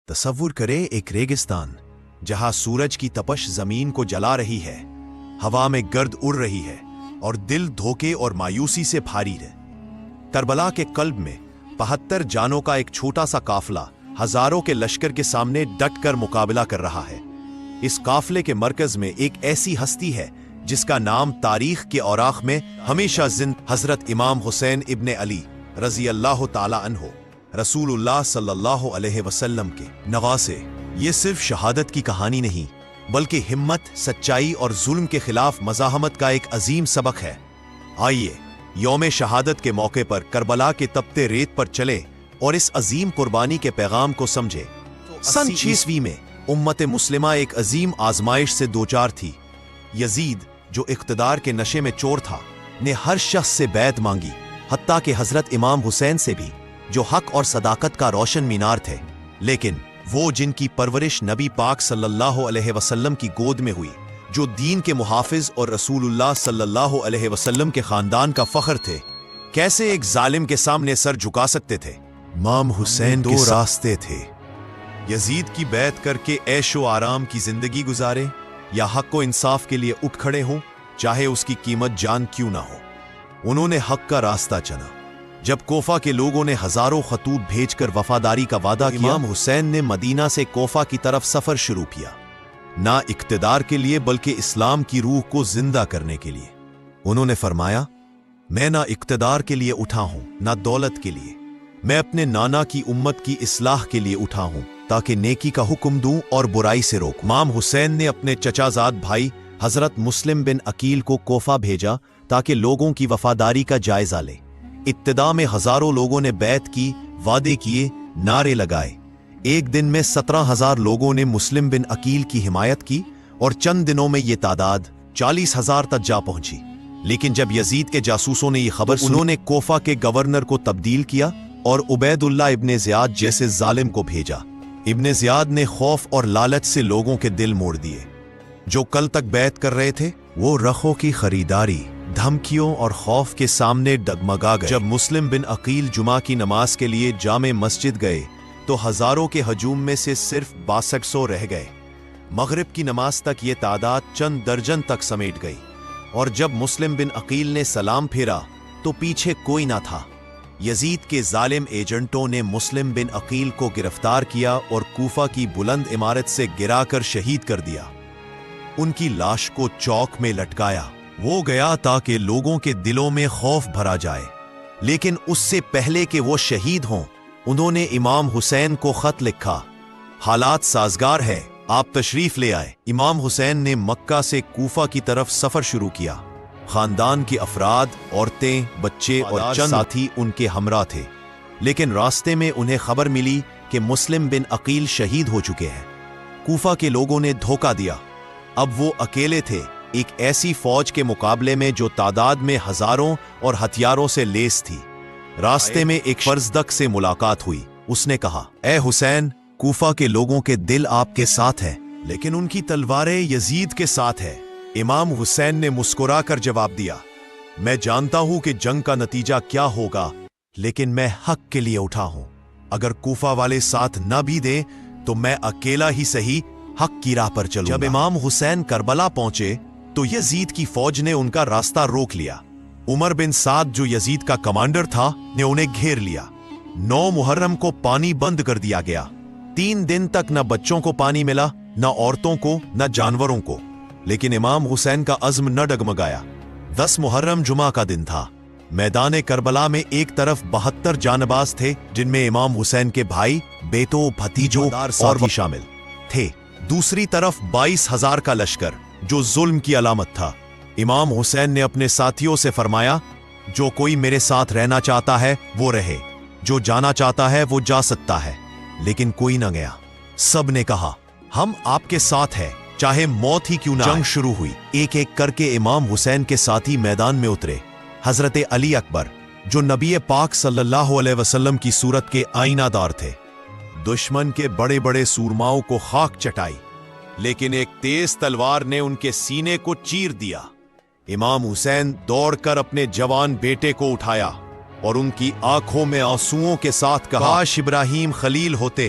تصور کرے ایک ریگستان جہاں سورج کی تپش زمین کو جلا رہی ہے، ہوا میں گرد اڑ رہی ہے اور دل دھوکے اور مایوسی سے بھاری ہے۔ کربلا کے قلب میں 72 جانوں کا ایک چھوٹا سا قافلہ ہزاروں کے لشکر کے سامنے ڈٹ کر مقابلہ کر رہا ہے۔ اس قافلے کے مرکز میں ایک ایسی ہستی ہے جس کا نام تاریخ کے اوراق میں ہمیشہ زندہ، حضرت امام حسین ابن علی رضی اللہ تعالی عنہ، رسول اللہ صلی اللہ علیہ وسلم کے نواسے۔ یہ صرف شہادت کی کہانی نہیں بلکہ ہمت، سچائی اور ظلم کے خلاف مزاحمت کا ایک عظیم سبق ہے۔ آئیے یوم شہادت کے موقع پر کربلا کے تپتے ریت پر چلے اور اس عظیم قربانی کے پیغام کو سمجھے۔ سن 6 میں امت مسلمہ ایک عظیم آزمائش سے دوچار تھی۔ یزید، جو اقتدار کے نشے میں چور تھا، نے ہر شخص سے بیعت مانگی، حتیٰ کہ حضرت امام حسین سے بھی، جو حق اور صداقت کا روشن مینار تھے۔ لیکن وہ جن کی پرورش نبی پاک صلی اللہ علیہ وسلم کی گود میں ہوئی، جو دین کے محافظ اور رسول اللہ صلی اللہ علیہ وسلم کے خاندان کا فخر تھے، کیسے ایک ظالم کے سامنے سر جھکا سکتے تھے؟ امام حسین دو راستے تھے: یزید کی بیعت کر کے عیش و آرام کی زندگی گزارے، یا حق و انصاف کے لیے اٹھ کھڑے ہوں چاہے اس کی قیمت جان کیوں نہ ہو۔ انہوں نے حق کا راستہ چنا۔ جب کوفہ کے لوگوں نے ہزاروں خطوط بھیج کر وفاداری کا وعدہ کیا، امام حسین نے مدینہ سے کوفہ کی طرف سفر شروع کیا، نہ اقتدار کے لیے بلکہ اسلام کی روح کو زندہ کرنے کے لیے۔ انہوں نے فرمایا، میں نہ اقتدار کے لیے اٹھا ہوں نہ دولت کے لیے، میں اپنے نانا کی امت کی اصلاح کے لیے اٹھا ہوں تاکہ نیکی کا حکم دوں اور برائی سے روکوں۔ امام حسین نے اپنے چچا زاد بھائی حضرت مسلم بن عقیل کو کوفہ بھیجا تاکہ لوگوں کی وفاداری کا جائزہ لے۔ ابتدا میں ہزاروں لوگوں نے بیعت کی، وعدے کیے، نعرے لگائے۔ ایک دن میں 17,000 لوگوں نے مسلم بن عقیل کی حمایت کی اور چند دنوں میں یہ تعداد 40,000 تک جا پہنچی۔ لیکن جب یزید کے جاسوسوں نے یہ خبر سنی، انہوں نے کوفہ کے گورنر کو تبدیل کیا اور عبید اللہ ابن زیاد جیسے ظالم کو بھیجا۔ ابن زیاد نے خوف اور لالچ سے لوگوں کے دل موڑ دیے۔ جو کل تک بیعت کر رہے تھے، وہ رخوں کی خریداری، دھمکیوں اور خوف کے سامنے ڈگمگا گئے۔ جب مسلم بن عقیل جمعہ کی نماز کے لیے جامع مسجد گئے تو ہزاروں کے ہجوم میں سے صرف 6200 رہ گئے۔ مغرب کی نماز تک یہ تعداد چند درجن تک سمیٹ گئی، اور جب مسلم بن عقیل نے سلام پھیرا تو پیچھے کوئی نہ تھا۔ یزید کے ظالم ایجنٹوں نے مسلم بن عقیل کو گرفتار کیا اور کوفہ کی بلند عمارت سے گرا کر شہید کر دیا۔ ان کی لاش کو چوک میں لٹکایا۔ وہ گیا تاکہ لوگوں کے دلوں میں خوف بھرا جائے، لیکن اس سے پہلے کہ وہ شہید ہوں، انہوں نے امام حسین کو خط لکھا: حالات سازگار ہے، آپ تشریف لے آئے۔ امام حسین نے مکہ سے کوفہ کی طرف سفر شروع کیا۔ خاندان کے افراد، عورتیں، بچے اور چند ساتھی ان کے ہمراہ تھے، لیکن راستے میں انہیں خبر ملی کہ مسلم بن عقیل شہید ہو چکے ہیں۔ کوفہ کے لوگوں نے دھوکہ دیا۔ اب وہ اکیلے تھے ایک ایسی فوج کے مقابلے میں جو تعداد میں ہزاروں اور ہتھیاروں سے لیس تھی۔ راستے میں ایک فرزدق سے ملاقات ہوئی۔ اس نے کہا، اے حسین، کوفہ کے لوگوں کے دل آپ کے ساتھ ہیں، لیکن ان کی تلواریں یزید کے ساتھ ہیں۔ امام حسین نے مسکرا کر جواب دیا، میں جانتا ہوں کہ جنگ کا نتیجہ کیا ہوگا، لیکن میں حق کے لیے اٹھا ہوں۔ اگر کوفہ والے ساتھ نہ بھی دیں تو میں اکیلا ہی صحیح حق کی راہ پر چلوں گا۔ جب امام حسین کربلا پہنچے تو یزید کی فوج نے ان کا راستہ روک لیا۔ عمر بن سعد، جو یزید کا کمانڈر تھا، نے انہیں گھیر لیا۔ 9 محرم کو پانی بند کر دیا گیا۔ 3 دن تک نہ بچوں کو پانی ملا، نہ عورتوں کو، نہ جانوروں کو۔ لیکن امام حسین کا عزم نہ ڈگمگایا۔ 10 محرم جمعہ کا دن تھا۔ میدان کربلا میں ایک طرف 72 جانباز تھے، جن میں امام حسین کے بھائی، بیٹوں، بھتیجوں اور بھی شامل تھے۔ دوسری طرف 22,000 کا لشکر، جو ظلم کی علامت تھا۔ امام حسین نے اپنے ساتھیوں سے فرمایا، جو کوئی میرے ساتھ رہنا چاہتا ہے وہ رہے، جو جانا چاہتا ہے وہ جا سکتا ہے۔ لیکن کوئی نہ گیا۔ سب نے کہا، ہم آپ کے ساتھ ہیں، چاہے موت ہی کیوں نہ آئے۔ جنگ شروع ہوئی۔ ایک ایک کر کے امام حسین کے ساتھی میدان میں اترے۔ حضرت علی اکبر، جو نبی پاک صلی اللہ علیہ وسلم کی صورت کے آئینہ دار تھے، دشمن کے بڑے بڑے سورماؤں کو خاک چٹائی، لیکن ایک تیز تلوار نے ان کے سینے کو چیر دیا۔ امام حسین دوڑ کر اپنے جوان بیٹے کو اٹھایا اور ان کی آنکھوں میں آنسوؤں کے ساتھ کہا، کاش ابراہیم خلیل ہوتے،